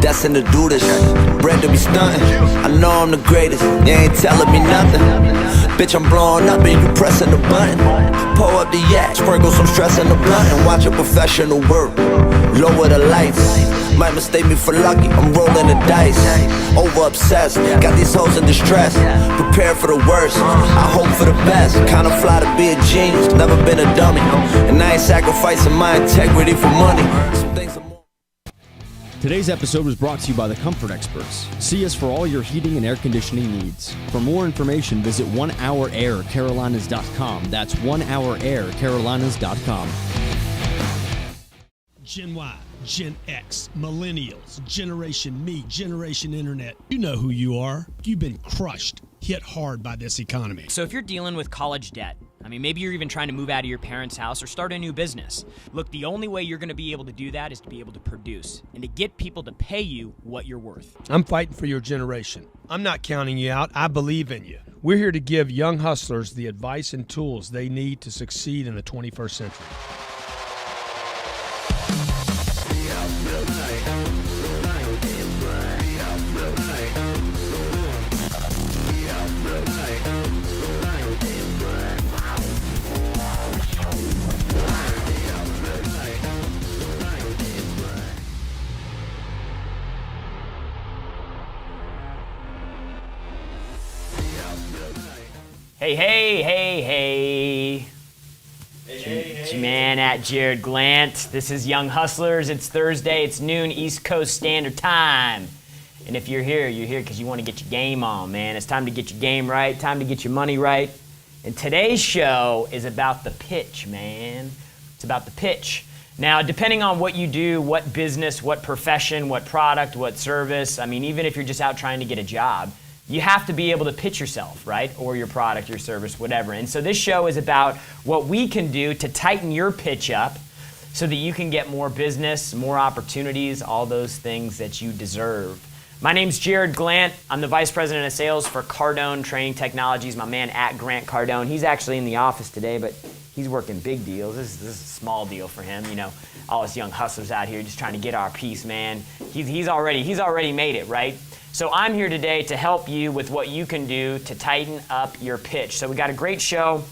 destined to do this. Bred to be stunting. I know I'm the greatest, you ain't telling me nothing. Bitch, I'm blowing up and you pressing the button. Pull up the yak, sprinkle some stress in the blunt, and watch a professional work. Lower the lights, might mistake me for lucky, I'm rolling the dice. Over obsessed, got these hoes in distress. Prepare for the worst, I hope for the best. Kinda fly to be a genius, never been a dummy. And I ain't sacrificing my integrity for money. Some things are more. Today's episode was brought to you by the Comfort Experts. See us for all your heating and air conditioning needs. For more information, visit onehouraircarolinas.com. That's onehouraircarolinas.com. Gen Y, Gen X, Millennials, Generation Me, Generation Internet. You know who you are. You've been crushed, hit hard by this economy. So if you're dealing with college debt, maybe you're even trying to move out of your parents' house or start a new business. Look, the only way you're going to be able to do that is to be able to produce and to get people to pay you what you're worth. I'm fighting for your generation. I'm not counting you out. I believe in you. We're here to give young hustlers the advice and tools they need to succeed in the 21st century. Hey. It's your man at Jared Glant. This is Young Hustlers. It's Thursday. It's noon East Coast Standard Time. And if you're here because you want to get your game on, man. It's time to get your game right. Time to get your money right. And today's show is about the pitch, man. It's about the pitch. Now, depending on what you do, what business, what profession, what product, what service, even if you're just out trying to get a job, you have to be able to pitch yourself, right? Or your product, your service, whatever. And so this show is about what we can do to tighten your pitch up so that you can get more business, more opportunities, all those things that you deserve. My name's Jared Glant. I'm the Vice President of Sales for Cardone Training Technologies, my man at Grant Cardone. He's actually in the office today, but he's working big deals. This is a small deal for him. All us young hustlers out here just trying to get our piece, man. He's already made it, right? So I'm here today to help you with what you can do to tighten up your pitch. So we got a great show,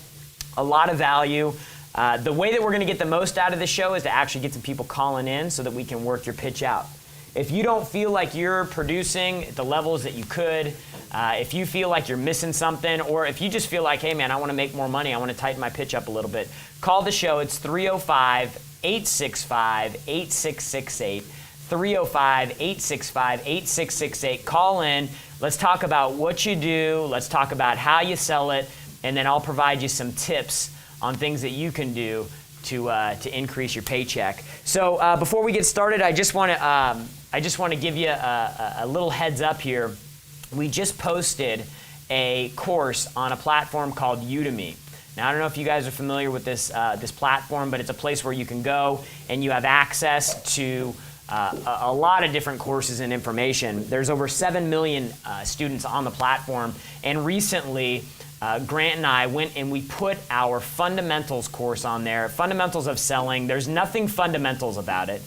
a lot of value. The way that we're going to get the most out of the show is to actually get some people calling in so that we can work your pitch out. If you don't feel like you're producing at the levels that you could, if you feel like you're missing something, or if you just feel like, hey man, I want to make more money, I want to tighten my pitch up a little bit, call the show. It's 305-865-8668. 305-865-8668. Call in. Let's talk about what you do. Let's talk about how you sell it. And then I'll provide you some tips on things that you can do to increase your paycheck. So before we get started, I just want to give you a little heads up here. We just posted a course on a platform called Udemy. Now, I don't know if you guys are familiar with this platform, but it's a place where you can go and you have access to a lot of different courses and information. There's over 7 million students on the platform, and recently Grant and I went and we put our fundamentals course on there, fundamentals of selling. There's nothing fundamental about it,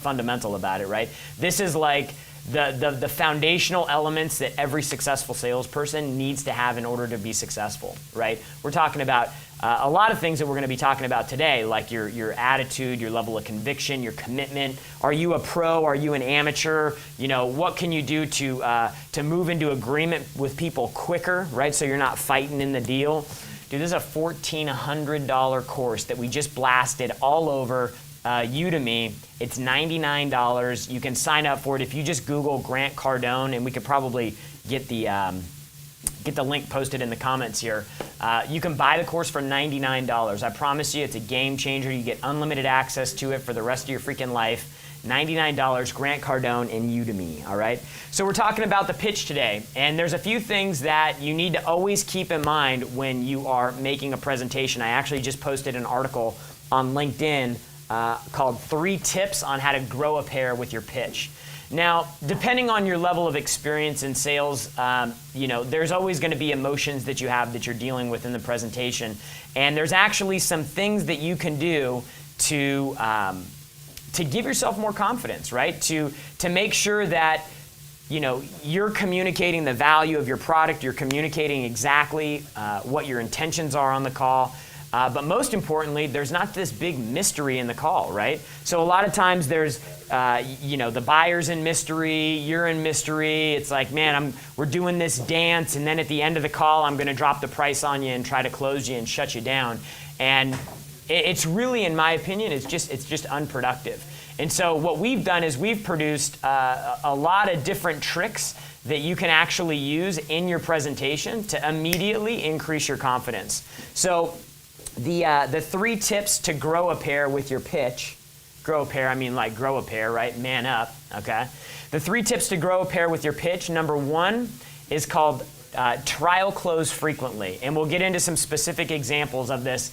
right? This is like the foundational elements that every successful salesperson needs to have in order to be successful, right? We're talking about a lot of things that we're going to be talking about today, like your attitude, your level of conviction, your commitment. Are you a pro? Are you an amateur? What can you do to move into agreement with people quicker, right? So you're not fighting in the deal. Dude, this is a $1,400 course that we just blasted all over Udemy. It's $99. You can sign up for it if you just Google Grant Cardone, and we could probably get the link posted in the comments here. You can buy the course for $99. I promise you, it's a game changer. You get unlimited access to it for the rest of your freaking life. $99, Grant Cardone and Udemy, all right? So we're talking about the pitch today, and there's a few things that you need to always keep in mind when you are making a presentation. I actually just posted an article on LinkedIn called 3 Tips on How to Grow a Pair with Your Pitch. Now, depending on your level of experience in sales, there's always going to be emotions that you have that you're dealing with in the presentation. And there's actually some things that you can do to give yourself more confidence, right? To make sure that you're communicating the value of your product. You're communicating exactly what your intentions are on the call. But most importantly, there's not this big mystery in the call, right? So a lot of times there's, the buyer's in mystery, you're in mystery. It's like, man, we're doing this dance, and then at the end of the call, I'm going to drop the price on you and try to close you and shut you down. And it's really, in my opinion, it's just unproductive. And so what we've done is we've produced a lot of different tricks that you can actually use in your presentation to immediately increase your confidence. So the 3 tips to grow a pair with your pitch. Grow a pair, I mean like grow a pair, right? Man up, okay? The 3 tips to grow a pair with your pitch. Number 1 is called trial close frequently. And we'll get into some specific examples of this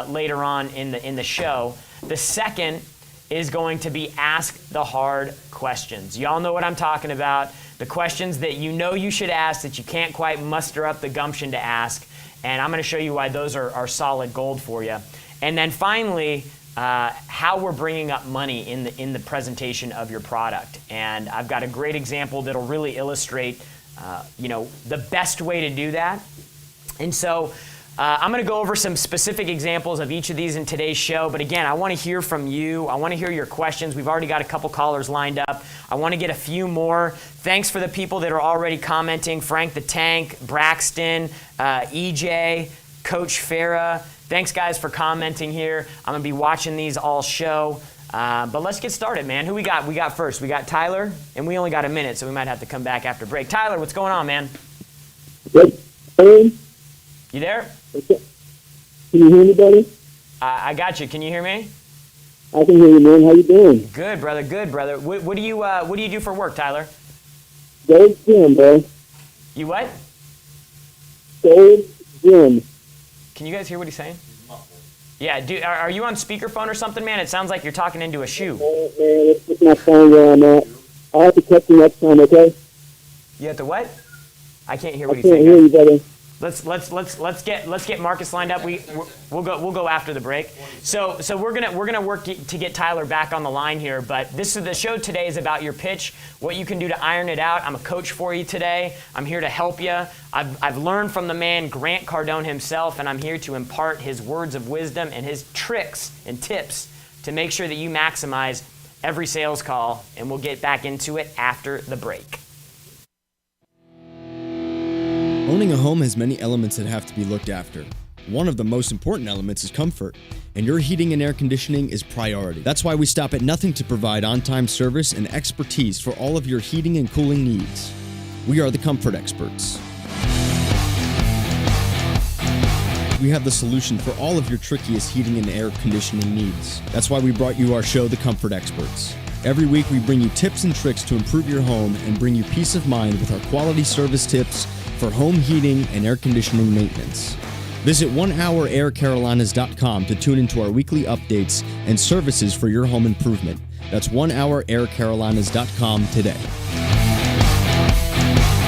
later on in the show. The second is going to be ask the hard questions. Y'all know what I'm talking about. The questions that you know you should ask that you can't quite muster up the gumption to ask. And I'm going to show you why those are solid gold for you. And then finally, how we're bringing up money in the presentation of your product. And I've got a great example that'll really illustrate, the best way to do that. And so I'm going to go over some specific examples of each of these in today's show. But again, I want to hear from you. I want to hear your questions. We've already got a couple callers lined up. I want to get a few more. Thanks for the people that are already commenting. Frank the Tank, Braxton, EJ, Coach Farah. Thanks, guys, for commenting here. I'm going to be watching these all show. But let's get started, man. Who we got? We got first. We got Tyler, and we only got a minute, so we might have to come back after break. Tyler, what's going on, man? Good. You there? Okay. Can you hear me, buddy? I got you. Can you hear me? I can hear you, man. How you doing? Good, brother. Good, brother. What do you do for work, Tyler? Gold Gym, bro. You what? Gold Gym. Can you guys hear what he's saying? Yeah, dude. Are you on speakerphone or something, man? It sounds like you're talking into a shoe. Oh, man, let's put my phone where I'm at. I'll have to catch you next time, okay? You have to what? I can't hear what he's I can't saying. hear you, buddy. Let's get Marcus lined up. We'll go after the break. So we're gonna work to get Tyler back on the line here. But the show today is about your pitch, what you can do to iron it out. I'm a coach for you today. I'm here to help you. I've learned from the man Grant Cardone himself, and I'm here to impart his words of wisdom and his tricks and tips to make sure that you maximize every sales call. And we'll get back into it after the break. Owning a home has many elements that have to be looked after. One of the most important elements is comfort, and your heating and air conditioning is priority. That's why we stop at nothing to provide on-time service and expertise for all of your heating and cooling needs. We are the Comfort Experts. We have the solution for all of your trickiest heating and air conditioning needs. That's why we brought you our show, The Comfort Experts. Every week we bring you tips and tricks to improve your home and bring you peace of mind with our quality service tips for home heating and air conditioning maintenance. Visit OneHourAirCarolinas.com to tune into our weekly updates and services for your home improvement. That's OneHourAirCarolinas.com today.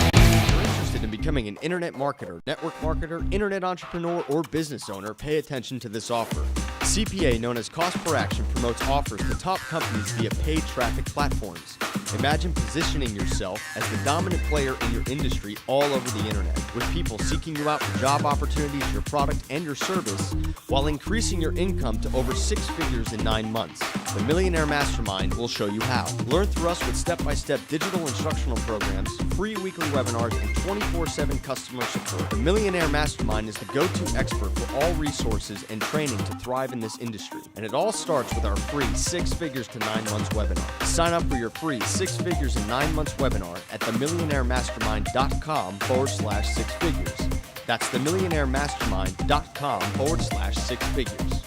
If you're interested in becoming an internet marketer, network marketer, internet entrepreneur, or business owner, pay attention to this offer. CPA, known as Cost Per Action, promotes offers to top companies via paid traffic platforms. Imagine positioning yourself as the dominant player in your industry all over the internet, with people seeking you out for job opportunities, your product, and your service, while increasing your income to over 6 figures in 9 months. The Millionaire Mastermind will show you how. Learn through us with step-by-step digital instructional programs, free weekly webinars, and 24/7 customer support. The Millionaire Mastermind is the go-to expert for all resources and training to thrive in this industry. And it all starts with our free 6 Figures to 9 Months webinar. Sign up for your free 6 Figures in 9 Months webinar at themillionairemastermind.com/6 figures. That's themillionairemastermind.com/6 figures.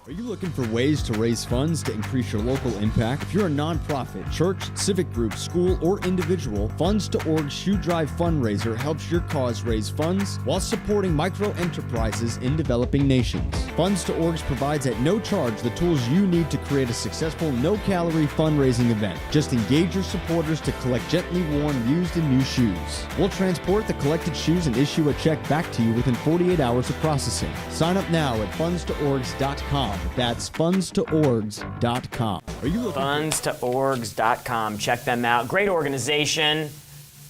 Are you looking for ways to raise funds to increase your local impact? If you're a nonprofit, church, civic group, school, or individual, Funds to Org Shoe Drive fundraiser helps your cause raise funds while supporting micro enterprises in developing nations. Funds to Org provides at no charge the tools you need to create a successful no-calorie fundraising event. Just engage your supporters to collect gently worn, used, and new shoes. We'll transport the collected shoes and issue a check back to you within 48 hours of processing. Sign up now at fundstoorgs.com. That's fundstoorgs.com. Are you looking Fundstoorgs.com. Check them out. Great organization.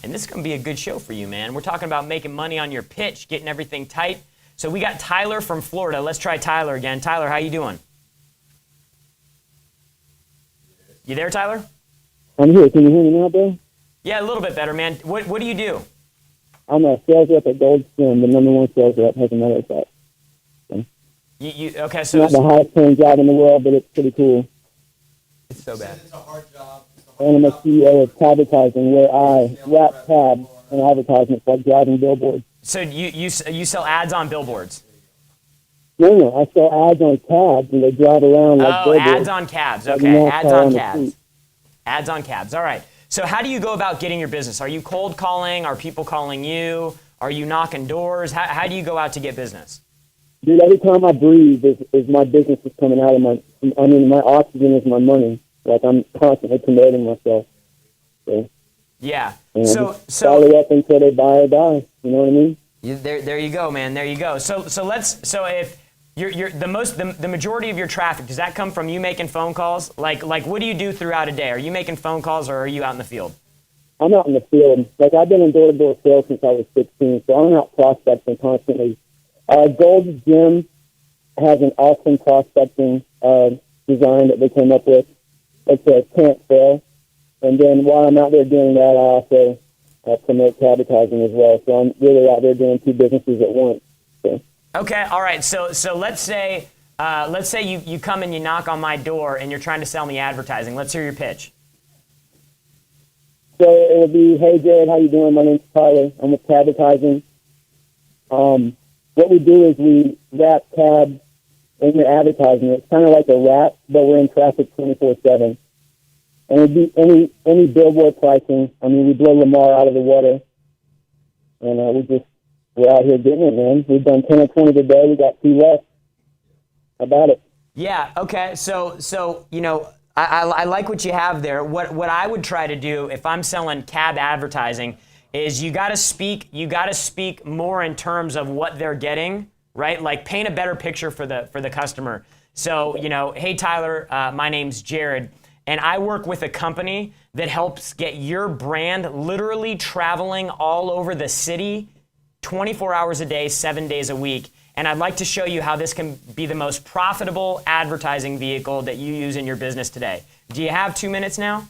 And this is going to be a good show for you, man. We're talking about making money on your pitch, getting everything tight. So we got Tyler from Florida. Let's try Tyler again. Tyler, how you doing? You there, Tyler? I'm here. Can you hear me now, bro? Yeah, a little bit better, man. What do you do? I'm a sales rep at Gold Stem, the number one sales rep, as a matter of fact. Okay, It's so not the highest paying job in the world, but it's pretty cool. it's so bad. And I'm a CEO of Cabadvertising, where I wrap cabs and advertisements like driving billboards. So you sell ads on billboards? No, I sell ads on cabs, and they drive around like billboards. Ads on cabs. Like Okay, NASCAR ads on on the cabs. street. Ads on cabs. All right. So how do you go about getting your business? Are you cold calling? Are people calling you? Are you knocking doors? How do you go out to get business? Dude, every time I breathe, is my business is coming out of my oxygen is my money. Like, I'm constantly promoting myself. So, Yeah. and So follow up until they buy or die. You know what I mean? there you go, man. There you go. So if you're the majority of your traffic, does that come from you making phone calls? Like what do you do throughout a day? Are you making phone calls or are you out in the field? I'm out in the field. Like, I've been in door-to-door sales since I was 16, so I'm out prospecting constantly. Gold's Gym has an awesome prospecting design that they came up with. It's a can't fail. And then while I'm out there doing that, I also promote advertising as well. So I'm really out there doing two businesses at once. So. Okay, all right. So let's say you come and you knock on my door and you're trying to sell me advertising. Let's hear your pitch. So it would be, hey, Jared, how you doing? My name's Tyler. I'm with Cabadvertising. What we do is we wrap cabs in your advertising. It's kind of like a wrap, but we're in traffic 24/7. And it'd be any billboard pricing. I mean, we blow Lamar out of the water. And we're out here getting it, man. We've done 10 or 20 today. We got 2 left. How about it? Yeah. Okay. So you know, I like what you have there. What I would try to do if I'm selling cab advertising is you got to speak more in terms of what they're getting, right? Like, paint a better picture for the customer. So, you know, hey Tyler, my name's Jared, and I work with a company that helps get your brand literally traveling all over the city 24 hours a day, 7 days a week. And I'd like to show you how this can be the most profitable advertising vehicle that you use in your business today. Do you have 2 minutes now?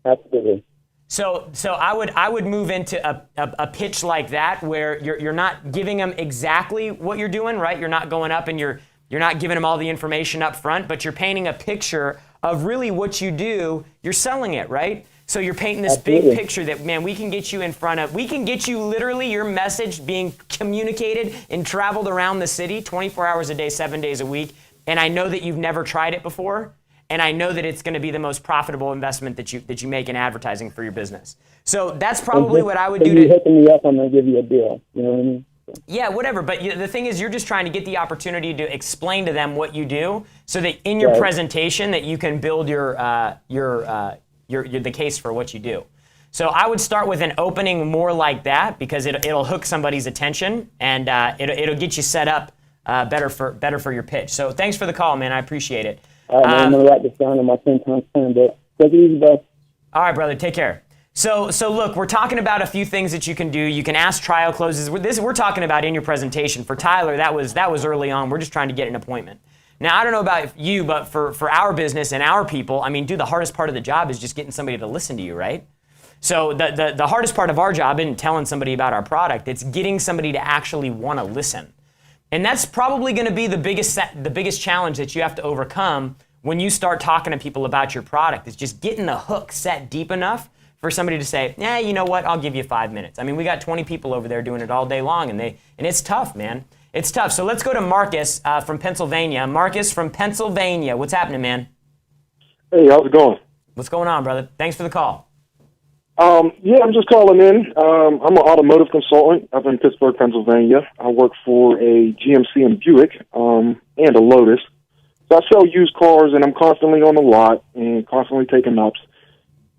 Absolutely. So I would move into a pitch like that where you're not giving them exactly what you're doing, right? You're not going up and you're not giving them all the information up front, but you're painting a picture of really what you do. You're selling it, right? So you're painting this Absolutely. big picture that, man, we can get you in front of, we can get you literally your message being communicated and traveled around the city 24 hours a day, 7 days a week. And I know that you've never tried it before. And I know that it's going to be the most profitable investment that you make in advertising for your business. So that's probably what I would do. If you're hooking me up, I'm going to give you a deal. You know what I mean? Yeah, whatever. But the thing is, you're just trying to get the opportunity to explain to them what you do, so that in your presentation that you can build the case for what you do. So I would start with an opening more like that, because it'll hook somebody's attention, and it'll get you set up better for your pitch. So thanks for the call, man. I appreciate it. All right, man, I'm going to write this down on my 10-times plan, but take it easy, bro. All right, brother. Take care. So look, we're talking about a few things that you can do. You can ask trial closes. We're talking about in your presentation. For Tyler, that was early on. We're just trying to get an appointment. Now, I don't know about you, but for our business and our people, I mean, dude, the hardest part of the job is just getting somebody to listen to you, right? So the hardest part of our job isn't telling somebody about our product. It's getting somebody to actually want to listen. And that's probably going to be the biggest challenge that you have to overcome when you start talking to people about your product. Is just getting the hook set deep enough for somebody to say, yeah, you know what, I'll give you 5 minutes. I mean, we got 20 people over there doing it all day long, and it's tough, man. It's tough. So let's go to Marcus from Pennsylvania. Marcus from Pennsylvania. What's happening, man? Hey, how's it going? What's going on, brother? Thanks for the call. Yeah, I'm just calling in. I'm an automotive consultant up in Pittsburgh, Pennsylvania. I work for a GMC and Buick and a Lotus. So I sell used cars, and I'm constantly on the lot and constantly taking ups.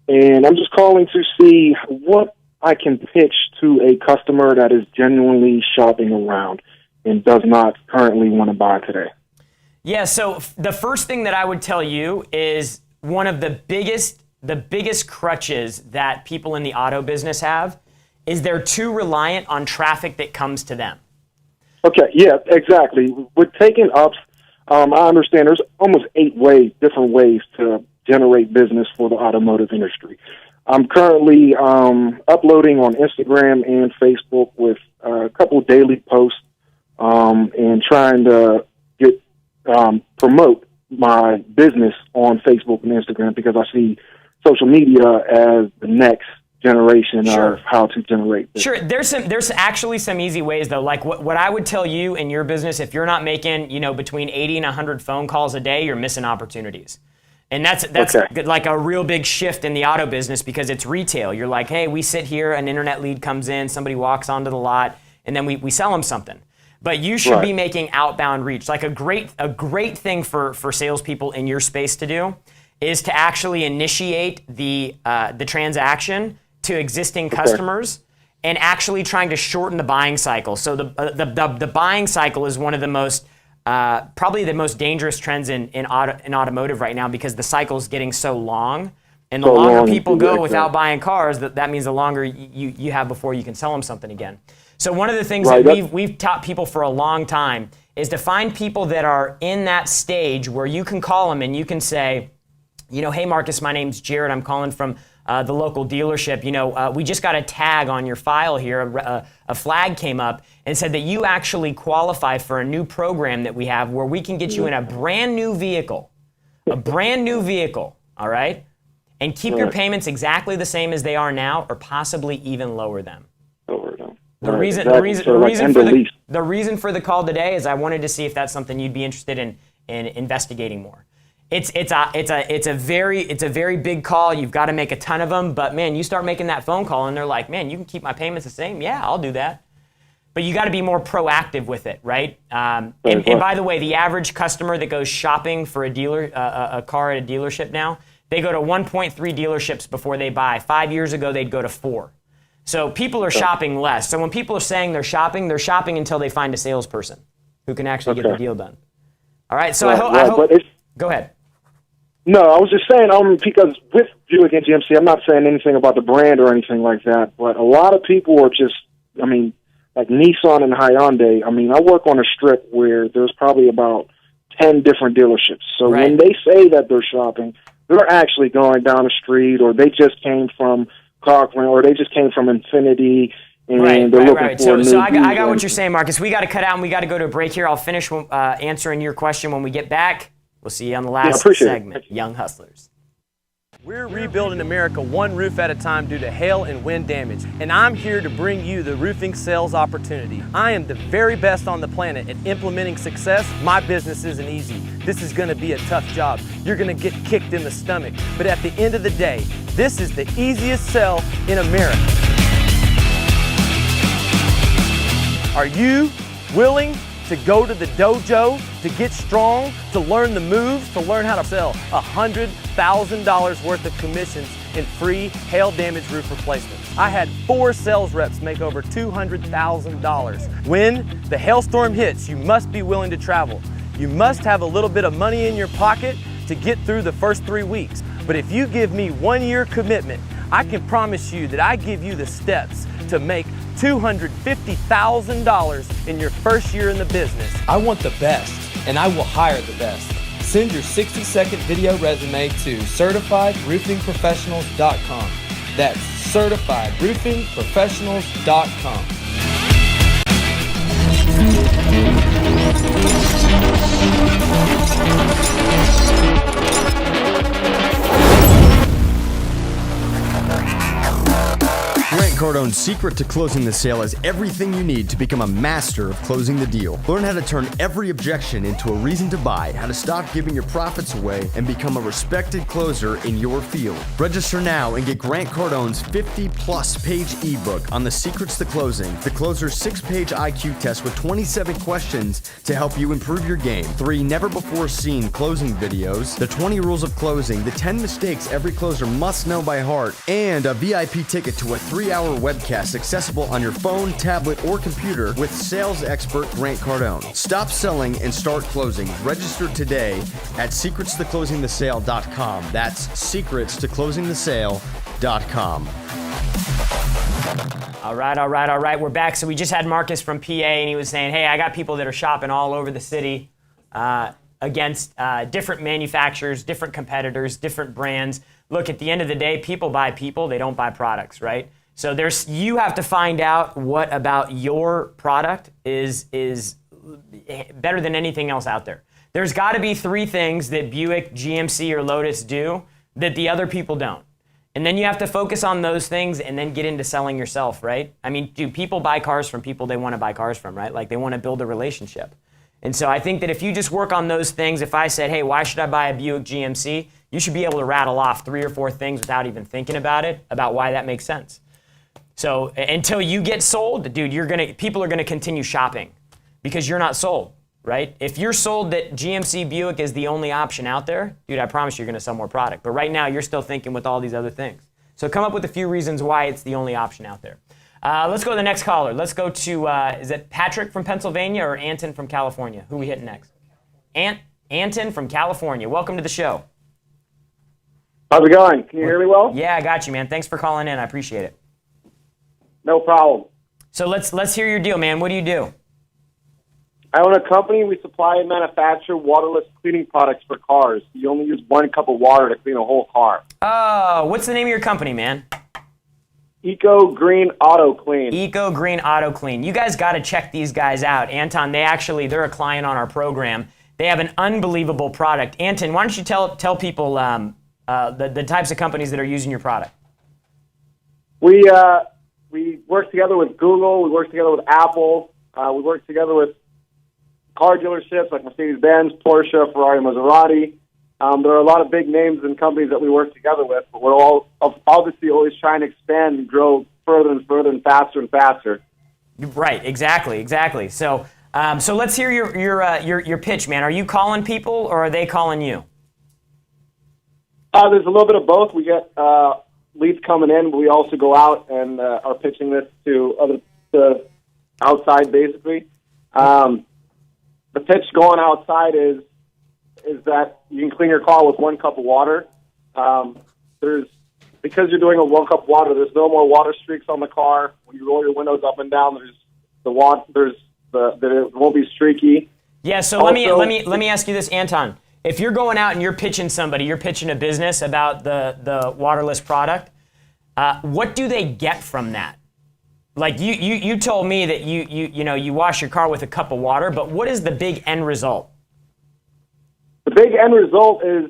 And I'm just calling to see what I can pitch to a customer that is genuinely shopping around and does not currently want to buy today. Yeah, so the first thing that I would tell you is one of the biggest crutches that people in the auto business have is they're too reliant on traffic that comes to them. Okay, yeah, exactly. With taking ups, I understand there's almost 8 different ways to generate business for the automotive industry. I'm currently uploading on Instagram and Facebook with a couple daily posts and trying to get promote my business on Facebook and Instagram because I see social media as the next generation of how to generate business. Sure, there's actually some easy ways though. Like what I would tell you in your business, if you're not making between 80 and 100 phone calls a day, you're missing opportunities. And that's okay. Like a real big shift in the auto business because it's retail. You're like, hey, we sit here, an internet lead comes in, somebody walks onto the lot, and then we sell them something. But you should be making outbound reach. Like a great thing for salespeople in your space to do is to actually initiate the transaction to existing customers and actually trying to shorten the buying cycle. So the buying cycle is one of the most probably the most dangerous trends in automotive right now because the cycle is getting so long. And the longer people go without buying cars, that means the longer you have before you can sell them something again. So one of the things that we've taught people for a long time is to find people that are in that stage where you can call them and you can say, hey, Marcus, my name's Jared. I'm calling from the local dealership. We just got a tag on your file here. A flag came up and said that you actually qualify for a new program that we have where we can get you in a brand new vehicle, all right? And keep your payments exactly the same as they are now or possibly even lower them. The reason for the call today is I wanted to see if that's something you'd be interested in investigating more. It's a very big call. You've got to make a ton of them, but man, you start making that phone call and they're like, man, you can keep my payments the same. Yeah, I'll do that. But you got to be more proactive with it, right? And by the way, the average customer that goes shopping for a car at a dealership now, they go to 1.3 dealerships before they buy. 5 years ago, they'd go to 4. So people are shopping less. So when people are saying they're shopping until they find a salesperson who can actually get the deal done. All right, so I hope go ahead. No, I was just saying, because with Buick and GMC, I'm not saying anything about the brand or anything like that, but a lot of people are just, like Nissan and Hyundai. I work on a strip where there's probably about 10 different dealerships. So when they say that they're shopping, they're actually going down the street, or they just came from Cochran, or they just came from Infinity, and they're looking for a new So I got what you're saying, Marcus. We got to cut out, and we got to go to a break here. I'll finish answering your question when we get back. We'll see you on the last segment, Young Hustlers. We're rebuilding America one roof at a time due to hail and wind damage, and I'm here to bring you the roofing sales opportunity. I am the very best on the planet at implementing success. My business isn't easy. This is going to be a tough job. You're going to get kicked in the stomach, but at the end of the day, this is the easiest sell in America. Are you willing to go to the dojo, to get strong, to learn the moves, to learn how to sell $100,000 worth of commissions in free hail damage roof replacements? I had 4 sales reps make over $200,000. When the hailstorm hits, you must be willing to travel. You must have a little bit of money in your pocket to get through the first 3 weeks. But if you give me 1 year commitment, I can promise you that I give you the steps to make $250,000 in your first year in the business. I want the best, and I will hire the best. Send your 60-second video resume to CertifiedRoofingProfessionals.com. That's CertifiedRoofingProfessionals.com. Grant Cardone's secret to closing the sale is everything you need to become a master of closing the deal. Learn how to turn every objection into a reason to buy, how to stop giving your profits away, and become a respected closer in your field. Register now and get Grant Cardone's 50-plus page ebook on the secrets to closing, the Closer's 6-page IQ test with 27 questions to help you improve your game, 3 never-before-seen closing videos, the 20 rules of closing, the 10 mistakes every closer must know by heart, and a VIP ticket to a 3-hour 24-hour webcast accessible on your phone, tablet, or computer with sales expert Grant Cardone. Stop selling and start closing. Register today at secretstoclosingthesale.com. That's secretstoclosingthesale.com. All right. We're back. So we just had Marcus from PA, and he was saying, hey, I got people that are shopping all over the city against different manufacturers, different competitors, different brands. Look, at the end of the day, people buy people. They don't buy products, right? So you have to find out what about your product is better than anything else out there. There's got to be 3 things that Buick, GMC, or Lotus do that the other people don't. And then you have to focus on those things and then get into selling yourself, right? I mean, do people buy cars from people they want to buy cars from, right? Like they want to build a relationship. And so I think that if you just work on those things, if I said, hey, why should I buy a Buick GMC? You should be able to rattle off 3 or 4 things without even thinking about it, about why that makes sense. So until you get sold, dude, people are gonna continue shopping because you're not sold, right? If you're sold that GMC Buick is the only option out there, dude, I promise you're gonna sell more product. But right now, you're still thinking with all these other things. So come up with a few reasons why it's the only option out there. Let's go to the next caller. Let's go to, is it Patrick from Pennsylvania or Anton from California? Who are we hitting next? Anton from California. Welcome to the show. How's it going? Can you hear me well? Yeah, I got you, man. Thanks for calling in. I appreciate it. No problem. So let's hear your deal, man. What do you do? I own a company. We supply and manufacture waterless cleaning products for cars. You only use 1 cup of water to clean a whole car. Oh, what's the name of your company, man? Eco Green Auto Clean. Eco Green Auto Clean. You guys got to check these guys out. Anton, they're a client on our program. They have an unbelievable product. Anton, why don't you tell people the types of companies that are using your product? We work together with Google. We work together with Apple. We work together with car dealerships like Mercedes-Benz, Porsche, Ferrari, Maserati. There are a lot of big names and companies that we work together with, but we're all obviously always trying to expand and grow further and further and faster and faster. Right, exactly. So let's hear your pitch, man. Are you calling people or are they calling you? There's a little bit of both. We get leads coming in, but we also go out and are pitching this to outside, basically. The pitch going outside is that you can clean your car with 1 cup of water. Because you're doing a 1 cup of water, there's no more water streaks on the car. When you roll your windows up and down, it won't be streaky. Yeah. So let me ask you this, Anton. If you're going out and you're pitching a business about the waterless product, what do they get from that? Like you told me that you wash your car with a cup of water, but what is the big end result? The big end result is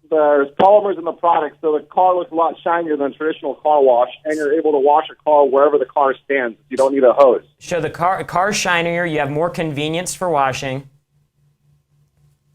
there's polymers in the product, so the car looks a lot shinier than traditional car wash, and you're able to wash a car wherever the car stands. You don't need a hose. So the car's shinier, you have more convenience for washing.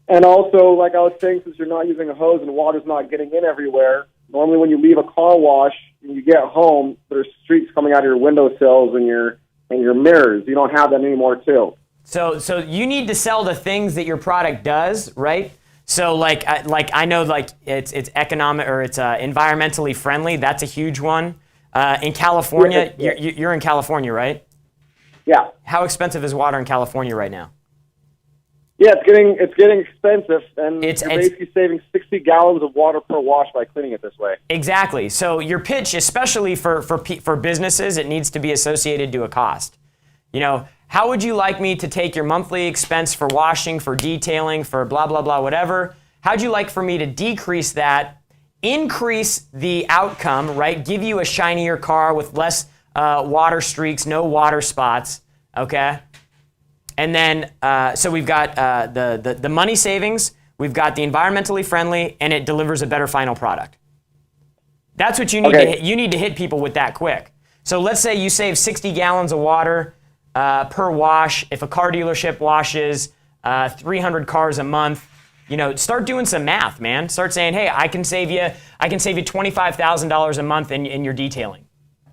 And also, like I was saying, since you're not using a hose and water's not getting in everywhere, normally when you leave a car wash and you get home, there's streaks coming out of your windowsills and your mirrors. You don't have that anymore, too. So you need to sell the things that your product does, right? So like I know like it's economic or it's environmentally friendly. That's a huge one. In California, you're in California, right? Yeah. How expensive is water in California right now? Yeah, it's getting expensive, and you're basically saving 60 gallons of water per wash by cleaning it this way. Exactly. So your pitch, especially for businesses, it needs to be associated to a cost. You know, how would you like me to take your monthly expense for washing, for detailing, for blah, blah, blah, whatever? How'd you like for me to decrease that, increase the outcome, right? Give you a shinier car with less water streaks, no water spots, okay? And then, so we've got the money savings, we've got the environmentally friendly, and it delivers a better final product. That's what you need to hit. You need to hit people with that quick. So let's say you save 60 gallons of water per wash. If a car dealership washes 300 cars a month, you know, start doing some math, man. Start saying, hey, I can save you $25,000 a month in your detailing.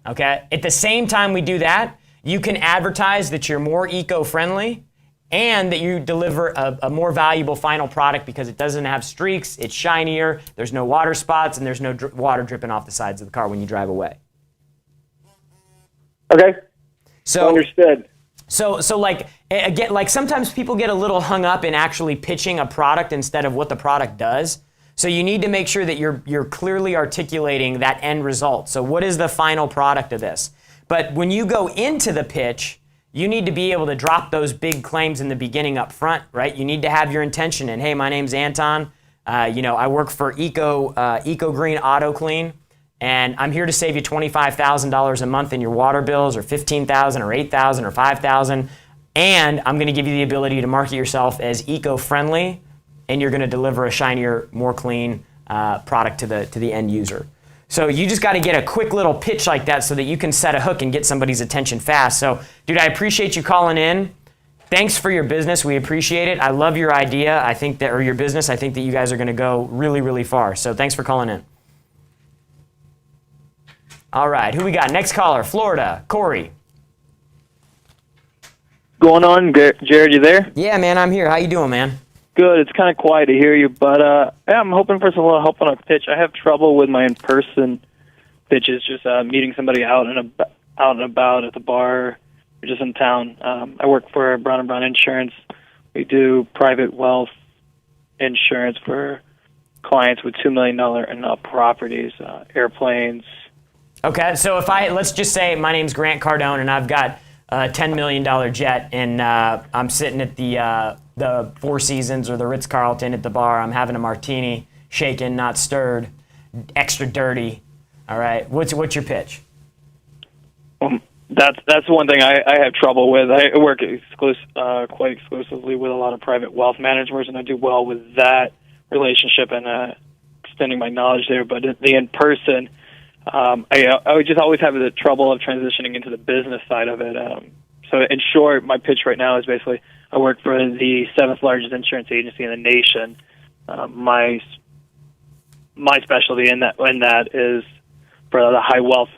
Okay. At the same time we do that, you can advertise that you're more eco-friendly and that you deliver a more valuable final product because it doesn't have streaks, it's shinier, there's no water spots, and there's no water dripping off the sides of the car when you drive away. Okay. So understood. So like again, like sometimes people get a little hung up in actually pitching a product instead of what the product does. So you need to make sure that you're clearly articulating that end result. So what is the final product of this? But when you go into the pitch, you need to be able to drop those big claims in the beginning up front, right? You need to have your intention in, hey, my name's Anton. I work for Eco Green Auto Clean, and I'm here to save you $25,000 a month in your water bills, or $15,000 or $8,000 or $5,000. And I'm going to give you the ability to market yourself as eco-friendly, and you're going to deliver a shinier, more clean product to the end user. So you just got to get a quick little pitch like that so that you can set a hook and get somebody's attention fast. So, dude, I appreciate you calling in. Thanks for your business. We appreciate it. I love your idea. I think that, or your business, I think that you guys are going to go really, really far. So thanks for calling in. All right, who we got? Next caller, Florida, Corey. Going on, Jared, you there? Yeah, man, I'm here. How you doing, man? Good. It's kind of quiet to hear you, but yeah, I'm hoping for some little help on a pitch. I have trouble with my in-person pitches, just meeting somebody out and about at the bar or just in town. I work for Brown & Brown Insurance. We do private wealth insurance for clients with $2 million and up properties, airplanes. Okay, so let's just say my name's Grant Cardone and I've got a $10 million jet, and I'm sitting at the Four Seasons or the Ritz-Carlton at the bar. I'm having a martini, shaken, not stirred, extra dirty. All right, what's your pitch? That's one thing I have trouble with. I work quite exclusively with a lot of private wealth managers, and I do well with that relationship and extending my knowledge there. But the in-person, I would just always have the trouble of transitioning into the business side of it. So in short, my pitch right now is basically I work for the 7th largest insurance agency in the nation. My specialty in that is for the high wealth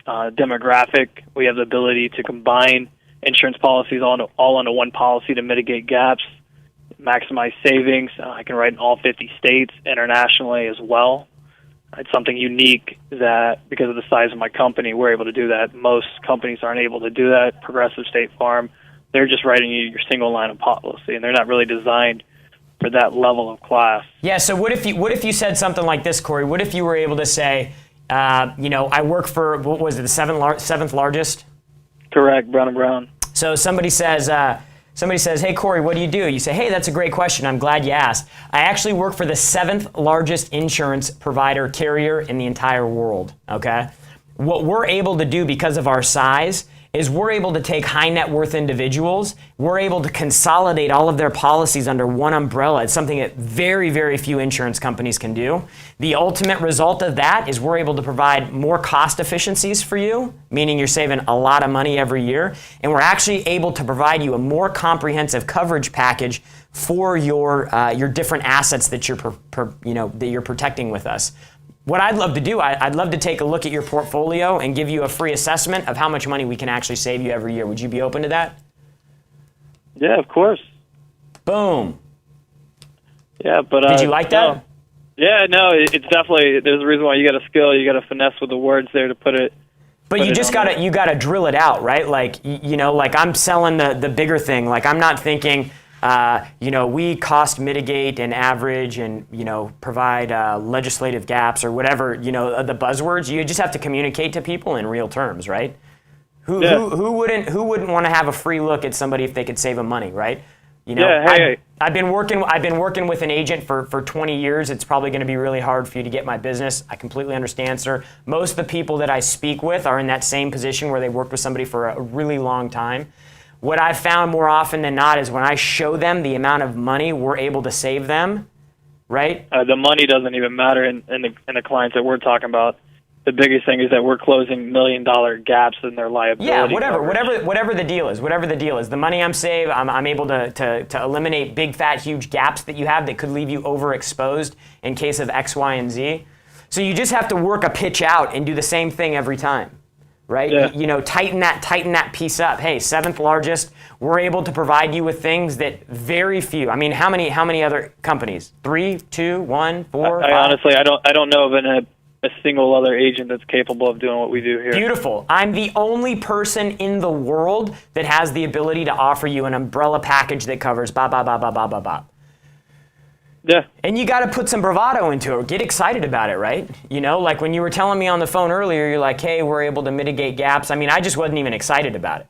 demographic. We have the ability to combine insurance policies all into one policy to mitigate gaps, maximize savings. I can write in all 50 states, internationally as well. It's something unique that, because of the size of my company, we're able to do that. Most companies aren't able to do that. Progressive, State Farm, they're just writing you your single line of policy, and they're not really designed for that level of class. Yeah, so what if you said something like this, Corey? What if you were able to say, I work for, what was it, the 7th largest? Correct, Brown & Brown. So somebody says, hey, Corey, what do? You say, hey, that's a great question. I'm glad you asked. I actually work for the 7th largest insurance provider carrier in the entire world, okay? What we're able to do because of our size is we're able to take high net worth individuals, we're able to consolidate all of their policies under one umbrella. It's something that very, very few insurance companies can do. The ultimate result of that is we're able to provide more cost efficiencies for you, meaning you're saving a lot of money every year, and we're actually able to provide you a more comprehensive coverage package for your different assets that you're protecting with us. What I'd love to do, I'd love to take a look at your portfolio and give you a free assessment of how much money we can actually save you every year. Would you be open to that? Yeah, of course. Boom. Yeah, but did you like that? No. Yeah, no, it's definitely, there's a reason why you got a skill, you got to finesse with the words there to put it. But you just gotta drill it out, right? Like, like I'm selling the bigger thing. Like I'm not thinking, we cost mitigate and average and, provide legislative gaps or whatever, the buzzwords. You just have to communicate to people in real terms, right? Who wouldn't want to have a free look at somebody if they could save them money, right? I've been working with an agent for 20 years. It's probably going to be really hard for you to get my business. I completely understand, sir. Most of the people that I speak with are in that same position where they worked with somebody for a really long time. What I've found more often than not is when I show them the amount of money we're able to save them, right? The money doesn't even matter in the clients that we're talking about. The biggest thing is that we're closing $1 million gaps in their liability. Yeah, whatever the deal is, the money I'm saving, I'm able to eliminate big, fat, huge gaps that you have that could leave you overexposed in case of X, Y, and Z. So you just have to work a pitch out and do the same thing every time. Right? Yeah. Tighten that piece up. Hey, 7th largest, we're able to provide you with things that very few. I mean, how many other companies? 3, 2, 1, 4, 5? Honestly, I don't know of a single other agent that's capable of doing what we do here. Beautiful. I'm the only person in the world that has the ability to offer you an umbrella package that covers ba ba ba ba ba ba ba. Yeah. And you got to put some bravado into it. Get excited about it, right? You know, like when you were telling me on the phone earlier, you're like, hey, we're able to mitigate gaps. I mean, I just wasn't even excited about it.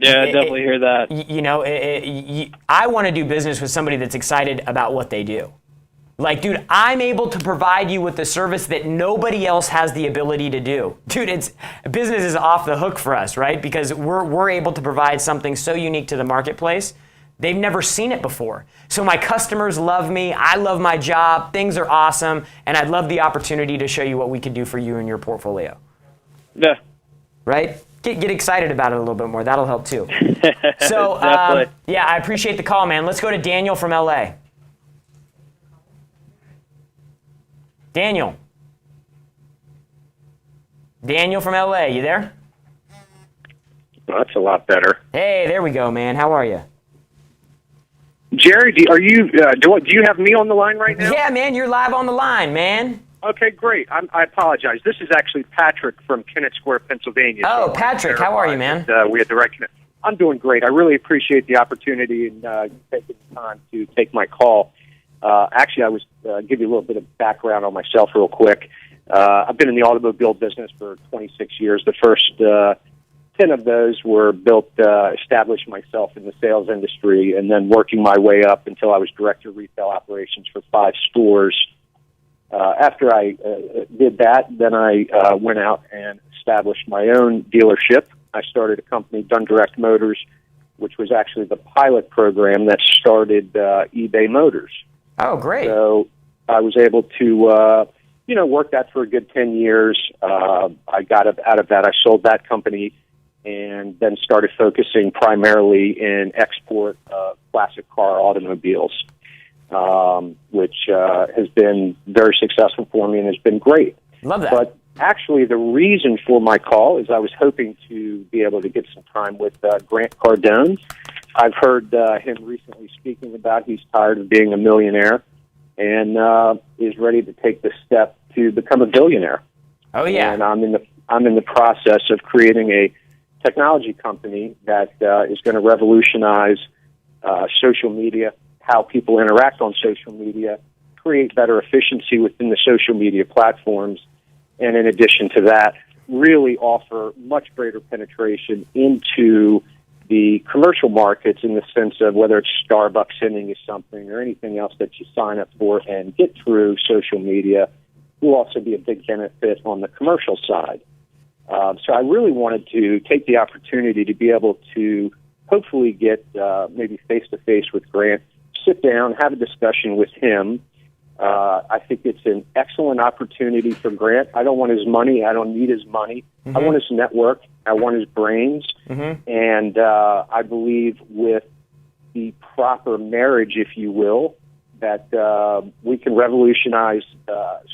Yeah, I definitely hear that. You know, I want to do business with somebody that's excited about what they do. Like, dude, I'm able to provide you with the service that nobody else has the ability to do. Dude, business is off the hook for us, right? Because we're able to provide something so unique to the marketplace. They've never seen it before. So my customers love me. I love my job. Things are awesome. And I'd love the opportunity to show you what we could do for you in your portfolio. Yeah. Right? Get excited about it a little bit more. That'll help too. So, yeah, I appreciate the call, man. Let's go to Daniel from LA. Daniel from LA, you there? That's a lot better. Hey, there we go, man. How are you? Jerry, do you have me on the line right now? Yeah, man, you're live on the line, man. Okay, great. I apologize. This is actually Patrick from Kennett Square, Pennsylvania. Oh, Patrick, how are you, man? We had direct connection. I'm doing great. I really appreciate the opportunity and taking the time to take my call. Actually, I was give you a little bit of background on myself real quick. I've been in the automobile business for 26 years. The first 10 of those were established myself in the sales industry, and then working my way up until I was director of retail operations for 5 stores. After I did that, then I went out and established my own dealership. I started a company, Dun Direct Motors, which was actually the pilot program that started eBay Motors. Oh, great. So I was able to, work that for a good 10 years. I got out of that. I sold that company and then started focusing primarily in export classic car automobiles, which has been very successful for me and has been great. Love that. But actually, the reason for my call is I was hoping to be able to get some time with Grant Cardone. I've heard him recently speaking about he's tired of being a millionaire and is ready to take the step to become a billionaire. Oh yeah. And I'm in the process of creating a technology company that is going to revolutionize social media, how people interact on social media, create better efficiency within the social media platforms, and in addition to that, really offer much greater penetration into the commercial markets in the sense of whether it's Starbucks sending you something or anything else that you sign up for and get through social media will also be a big benefit on the commercial side. So I really wanted to take the opportunity to be able to hopefully get maybe face-to-face with Grant, sit down, have a discussion with him. I think it's an excellent opportunity for Grant. I don't want his money. I don't need his money. Mm-hmm. I want his network. I want his brains. Mm-hmm. And I believe with the proper marriage, if you will, that we can revolutionize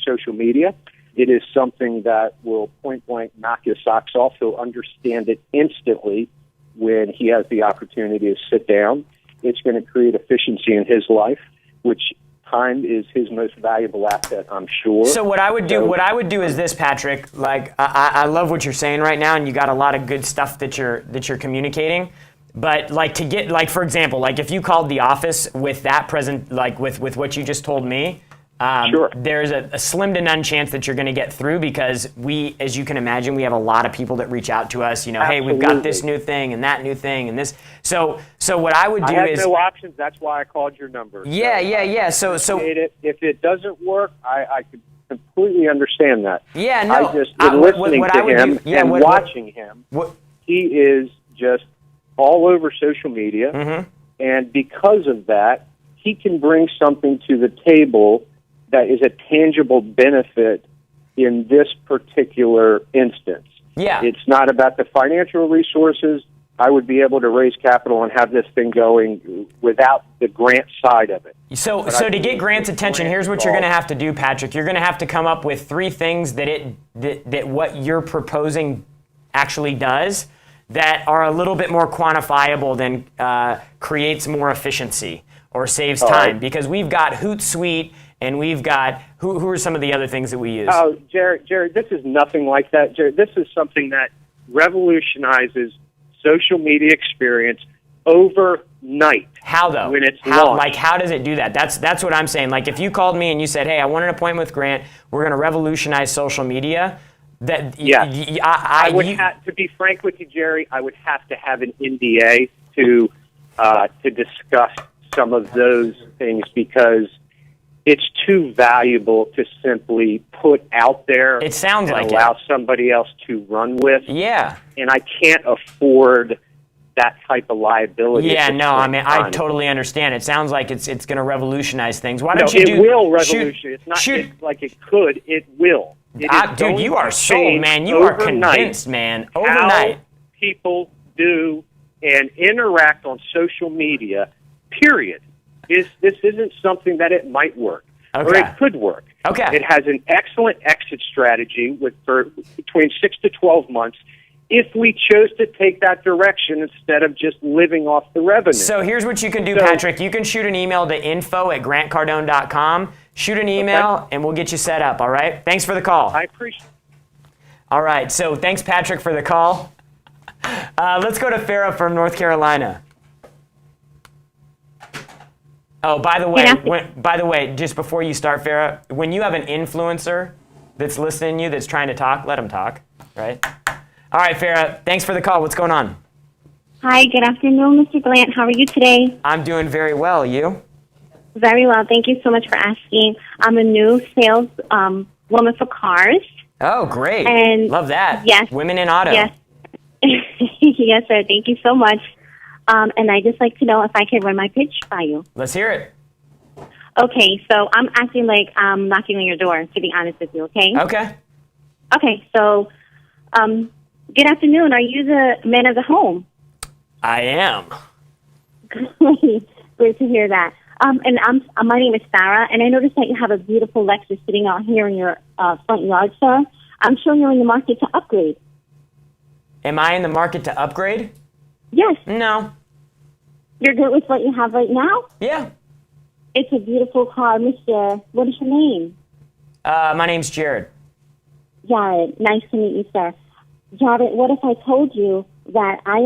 social media. It is something that will point-blank knock his socks off. He'll understand it instantly when he has the opportunity to sit down. It's going to create efficiency in his life, which time is his most valuable asset, I'm sure. So what I would do is this, Patrick. Like I love what you're saying right now, and you got a lot of good stuff that you're communicating. But like to get for example, like if you called the office with that present, like with what you just told me. Sure. There's a slim to none chance that you're going to get through because we, as you can imagine, we have a lot of people that reach out to us. Absolutely. Hey, we've got this new thing and that new thing and this. So what I would do I is have no options. That's why I called your number. Yeah. So if it doesn't work, I could completely understand that. Yeah, no. I just been listening to him and watching him. He is just all over social media, mm-hmm. and because of that, he can bring something to the table that is a tangible benefit in this particular instance. Yeah. It's not about the financial resources. I would be able to raise capital and have this thing going without the Grant side of it. So to get Grant's attention, here's what you're going to have to do, Patrick. You're going to have to come up with 3 things that what you're proposing actually does that are a little bit more quantifiable than creates more efficiency or saves time. Because we've got Hootsuite and we've got who are some of the other things that we use? Oh, Jared, this is nothing like that. Jared, this is something that revolutionizes social media experience overnight. How though? When it's how, launched. like, how does it do that? That's what I'm saying. Like, if you called me and you said, "Hey, I want an appointment with Grant. We're going to revolutionize social media." That I would have to be frank with you, Jerry. I would have to have an NDA to discuss some of those things because it's too valuable to simply put out there. It sounds and like allow somebody else to run with. Yeah. And I can't afford that type of liability. Yeah, at this no, point I mean, in I time. totally understand. It sounds like it's going to revolutionize things. Why No, don't you it will revolutionize. It's not like it could. It will. It is dude, going you to are sold, change man. You are overnight convinced, man. Overnight. How people do and interact on social media, period. This isn't something that it might work. Or Okay. it could work. Okay. It has an excellent exit strategy for between 6 to 12 months if we chose to take that direction instead of just living off the revenue. So here's what you can do, Patrick. You can shoot an email to info@grantcardone.com. Shoot an email, and we'll get you set up, all right? Thanks for the call. I appreciate it. All right, so thanks, Patrick, for the call. Let's go to Farrah from North Carolina. Oh, by the way, just before you start, Farrah, when you have an influencer that's listening to you, that's trying to talk, let them talk, right? All right, Farrah, thanks for the call. What's going on? Hi, good afternoon, Mr. Glant. How are you today? I'm doing very well. You? Very well. Thank you so much for asking. I'm a new sales woman for cars. Oh, great. And love that. Yes. Women in auto. Yes. Yes, sir. Thank you so much. And I'd just like to know if I can run my pitch by you. Let's hear it. Okay, so I'm acting like I'm knocking on your door, to be honest with you, okay? Okay. Okay, so good afternoon. Are you the man of the home? I am. Great to hear that. And my name is Sarah, and I noticed that you have a beautiful Lexus sitting out here in your front yard, sir. I'm sure you're in the market to upgrade. Am I in the market to upgrade? Yes. No. You're good with what you have right now? Yeah. It's a beautiful car, Mr. What is your name? My name's Jared. Jared. Nice to meet you, sir. Jared, what if I told you that I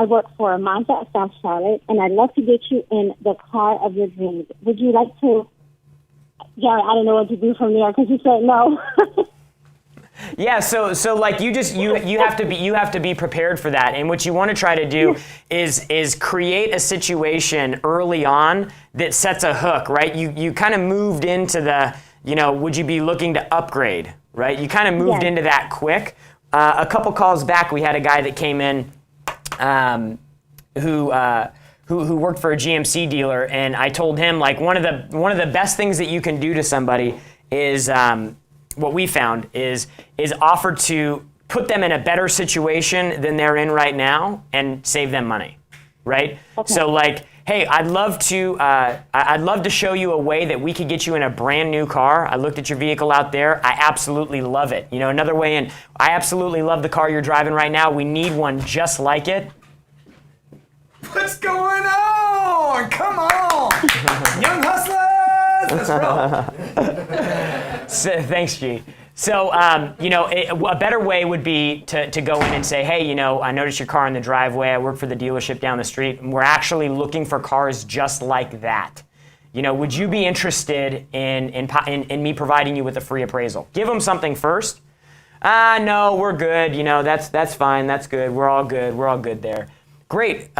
work for Mazda at South Charlotte, and I'd love to get you in the car of your dreams. Would you like to? Jared, I don't know what to do from there because you said no. Yeah, so like you have to be prepared for that. And what you want to try to do is create a situation early on that sets a hook, right? You kind of moved into the, would you be looking to upgrade, right? You kind of moved into that quick. A couple calls back, we had a guy that came in who worked for a GMC dealer, and I told him, like, one of the best things that you can do to somebody is what we found is offer to put them in a better situation than they're in right now and save them money, right? Okay. So like, hey, I'd love to show you a way that we could get you in a brand new car. I looked at your vehicle out there. I absolutely love it. Another way in, I absolutely love the car you're driving right now. We need one just like it. What's going on? Come on! Young hustlers! Let's roll! So, thanks, G. So, a better way would be to go in and say, hey, I noticed your car in the driveway. I work for the dealership down the street, and we're actually looking for cars just like that. Would you be interested in me providing you with a free appraisal? Give them something first. No, we're good. That's fine. That's good. We're all good. We're all good there. Great.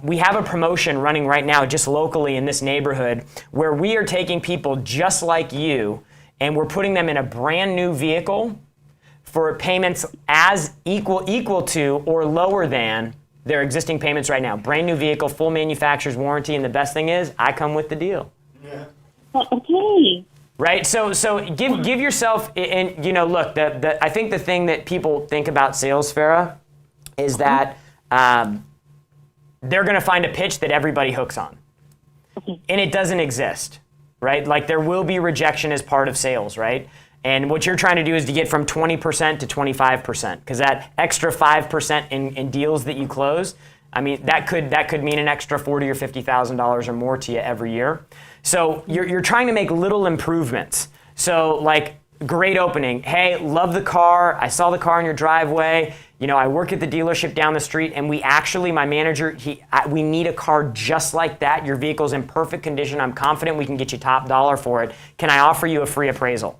We have a promotion running right now just locally in this neighborhood where we are taking people just like you and we're putting them in a brand new vehicle for payments as equal to or lower than their existing payments right now. Brand new vehicle, full manufacturer's warranty, and the best thing is I come with the deal. Yeah. Okay. Right? So give yourself, and look, I think the thing that people think about sales, Farrah, is that they're going to find a pitch that everybody hooks on. And it doesn't exist, right? Like there will be rejection as part of sales, right? And what you're trying to do is to get from 20% to 25%, because that extra 5% in deals that you close, I mean, that could mean an extra $40,000 or $50,000 or more to you every year. So you're trying to make little improvements. So like, great opening. Hey, love the car. I saw the car in your driveway. You know, I work at the dealership down the street, and we actually, my manager, we need a car just like that. Your vehicle's in perfect condition. I'm confident we can get you top dollar for it. Can I offer you a free appraisal?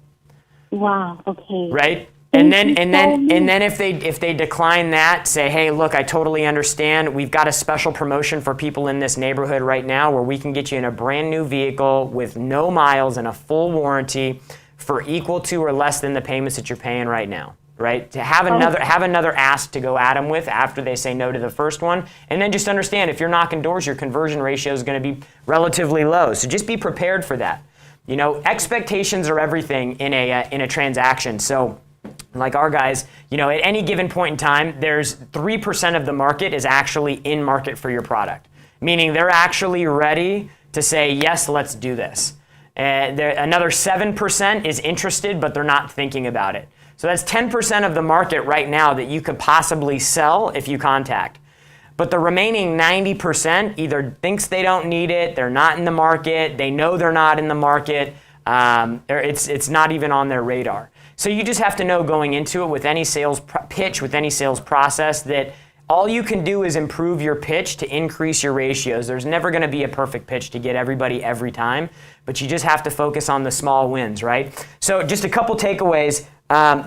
Wow. Okay. Right? And then if they decline that, say, hey, look, I totally understand. We've got a special promotion for people in this neighborhood right now where we can get you in a brand new vehicle with no miles and a full warranty for equal to or less than the payments that you're paying right now, right? To have another ask to go at them with after they say no to the first one. And then just understand, if you're knocking doors, your conversion ratio is going to be relatively low. So just be prepared for that. You know, expectations are everything in a transaction. So like our guys, you know, at any given point in time, there's 3% of the market is actually in market for your product, meaning they're actually ready to say, yes, let's do this. Another 7% is interested, but they're not thinking about it. So that's 10% of the market right now that you could possibly sell if you contact. But the remaining 90% either thinks they don't need it, they're not in the market, they know they're not in the market, it's not even on their radar. So you just have to know going into it with any sales pitch, with any sales process, that all you can do is improve your pitch to increase your ratios. There's never going to be a perfect pitch to get everybody every time, but you just have to focus on the small wins, right? So just a couple takeaways.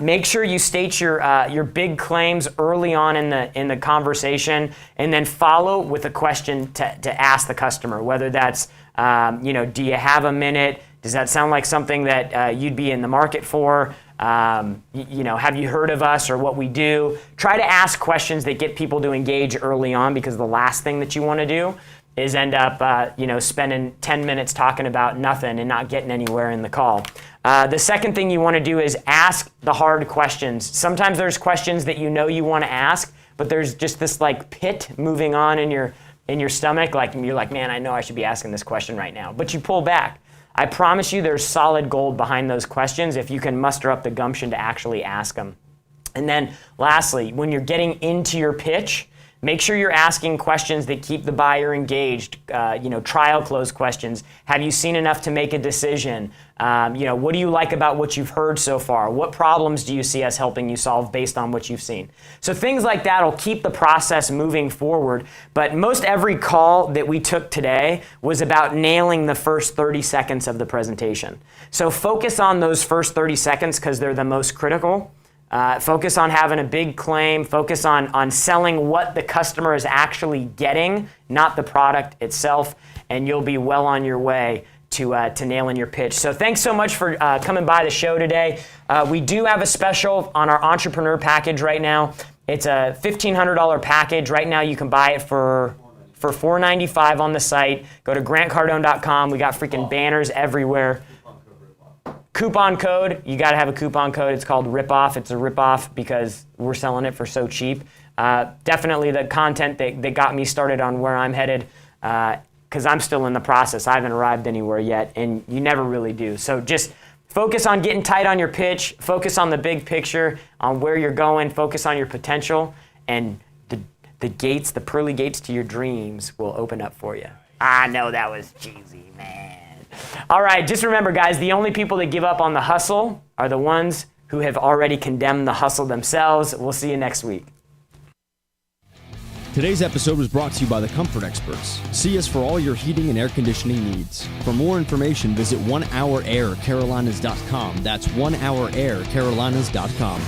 Make sure you state your big claims early on in the conversation, and then follow with a question to ask the customer, whether that's, do you have a minute? Does that sound like something that you'd be in the market for? Have you heard of us or what we do? Try to ask questions that get people to engage early on, because the last thing that you want to do is end up, spending 10 minutes talking about nothing and not getting anywhere in the call. The second thing you want to do is ask the hard questions. Sometimes there's questions that you want to ask, but there's just this like pit moving on in your stomach. Like you're like, man, I know I should be asking this question right now, but you pull back. I promise you there's solid gold behind those questions if you can muster up the gumption to actually ask them. And then lastly, when you're getting into your pitch, make sure you're asking questions that keep the buyer engaged, trial close questions. Have you seen enough to make a decision? What do you like about what you've heard so far? What problems do you see us helping you solve based on what you've seen? So things like that will keep the process moving forward. But most every call that we took today was about nailing the first 30 seconds of the presentation. So focus on those first 30 seconds because they're the most critical. Focus on having a big claim. Focus on selling what the customer is actually getting, not the product itself, and you'll be well on your way to nailing your pitch. So thanks so much for coming by the show today. We do have a special on our entrepreneur package right now. It's a $1,500 package. Right now you can buy it for $495 on the site. Go to grantcardone.com. We got freaking banners everywhere. Coupon code, you got to have a coupon code. It's called Ripoff. It's a ripoff because we're selling it for so cheap. Definitely the content that got me started on where I'm headed, because I'm still in the process. I haven't arrived anywhere yet, and you never really do. So just focus on getting tight on your pitch, focus on the big picture, on where you're going, focus on your potential, and the pearly gates to your dreams will open up for you. I know that was cheesy, man. All right, just remember, guys, the only people that give up on the hustle are the ones who have already condemned the hustle themselves. We'll see you next week. Today's episode was brought to you by the Comfort Experts. See us for all your heating and air conditioning needs. For more information, visit onehouраircarolinas.com. That's onehouraircarolinas.com.